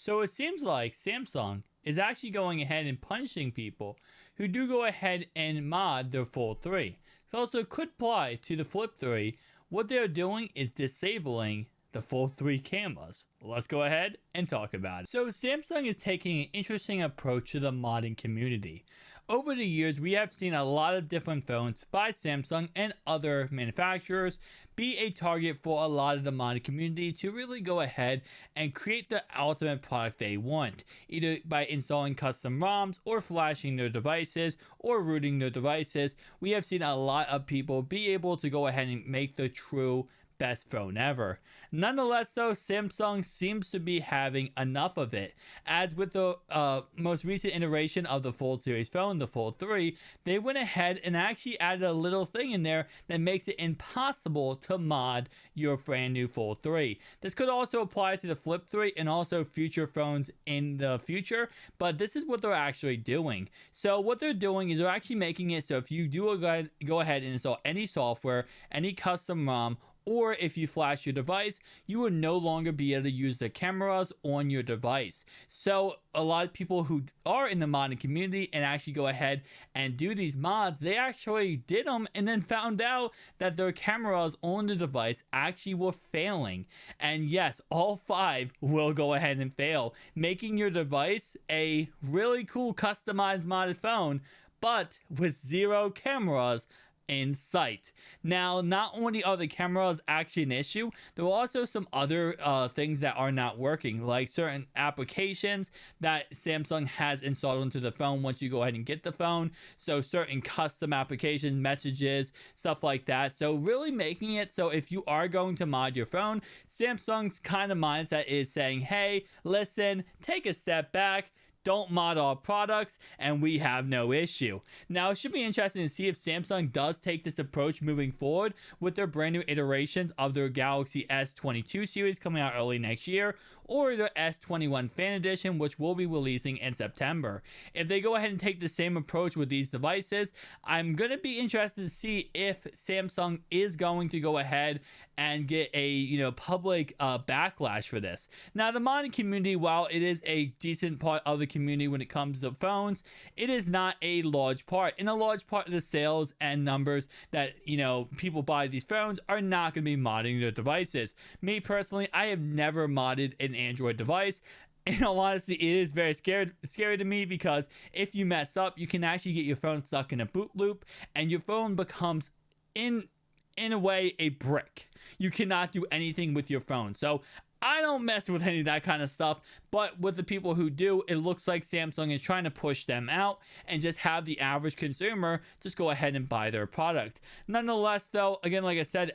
So it seems like Samsung is actually going ahead and punishing people who do go ahead and mod their Fold 3. It also could apply to the Flip 3. What they're doing is disabling the Fold 3 cameras. Let's go ahead and talk about it. So Samsung is taking an interesting approach to the modding community. Over the years, we have seen a lot of different phones by Samsung and other manufacturers be a target for a lot of the modding community to really go ahead and create the ultimate product they want, either by installing custom ROMs or flashing their devices or rooting their devices. We have seen a lot of people be able to go ahead and make the true best phone ever. Nonetheless though, Samsung seems to be having enough of it, as with the most recent iteration of the Fold series phone, the Fold 3, they went ahead and actually added a little thing in there that makes it impossible to mod your brand new Fold 3. This could also apply to the Flip 3 and also future phones in the future, but this is what they're actually doing. So what they're doing is they're actually making it so if you do go ahead and install any software, any custom ROM, or if you flash your device, you will no longer be able to use the cameras on your device. So a lot of people who are in the modding community and actually go ahead and do these mods, they actually did them and then found out that their cameras on the device actually were failing. And yes, all 5 will go ahead and fail, making your device a really cool customized modded phone, but with 0 cameras in sight. Now, not only are the cameras actually an issue, there are also some other things that are not working, like certain applications that Samsung has installed into the phone once you go ahead and get the phone. So certain custom applications, messages, stuff like that. So really making it so if you are going to mod your phone, Samsung's kind of mindset is saying, hey, listen, take a step back, don't mod our products, and we have no issue. Now, it should be interesting to see if Samsung does take this approach moving forward with their brand new iterations of their Galaxy S22 series coming out early next year, or their S21 Fan Edition, which will be releasing in September. If they go ahead and take the same approach with these devices, I'm going to be interested to see if Samsung is going to go ahead and get a public backlash for this. Now, the modding community, while it is a decent part of the community when it comes to phones, it is not a large part, and a large part of the sales and numbers that people buy these phones are not going to be modding their devices. Me personally, I have never modded an Android device. In all honesty, it is very scary to me, because if you mess up, you can actually get your phone stuck in a boot loop and your phone becomes in a way a brick. You cannot do anything with your phone. So I don't mess with any of that kind of stuff, but with the people who do, it looks like Samsung is trying to push them out and just have the average consumer just go ahead and buy their product. Nonetheless, though, again, like I said,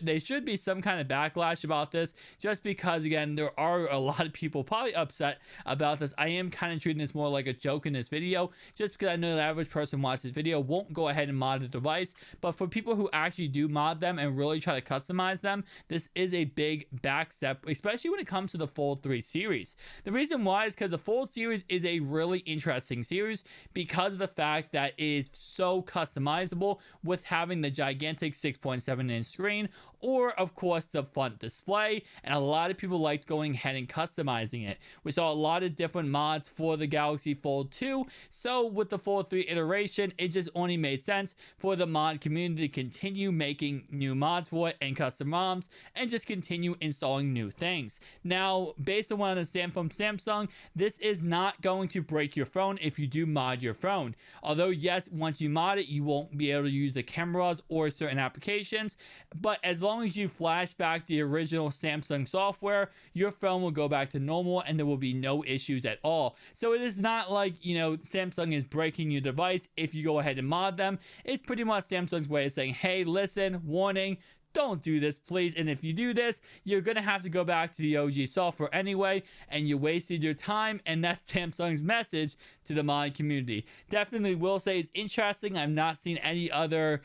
they should be some kind of backlash about this, just because, again, there are a lot of people probably upset about this. I am kind of treating this more like a joke in this video, just because I know the average person watching this video won't go ahead and mod the device, but for people who actually do mod them and really try to customize them, this is a big back step, especially when it comes to the Fold 3 series. The reason why is because the Fold series is a really interesting series because of the fact that it is so customizable, with having the gigantic 6.7-inch screen, or of course the front display, and a lot of people liked going ahead and customizing it. We saw a lot of different mods for the Galaxy Fold 2, so with the Fold 3 iteration, it just only made sense for the mod community to continue making new mods for it and custom ROMs, and just continue installing new things. Now, based on what I understand from Samsung, this is not going to break your phone if you do mod your phone. Although, yes, once you mod it, you won't be able to use the cameras or certain applications, but as long as you flash back the original Samsung software, your phone will go back to normal and there will be no issues at all. So it is not like, Samsung is breaking your device if you go ahead and mod them. It's pretty much Samsung's way of saying, hey, listen, warning, don't do this, please. And if you do this, you're going to have to go back to the OG software anyway, and you wasted your time. And that's Samsung's message to the modding community. Definitely will say it's interesting. I've not seen any other,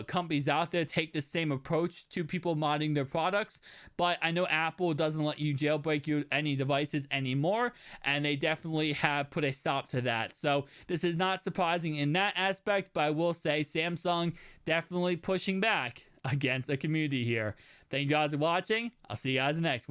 companies out there take the same approach to people modding their products. But I know Apple doesn't let you jailbreak any devices anymore, and they definitely have put a stop to that. So this is not surprising in that aspect, but I will say Samsung definitely pushing back against a community here. Thank you guys for watching. I'll see you guys in the next one.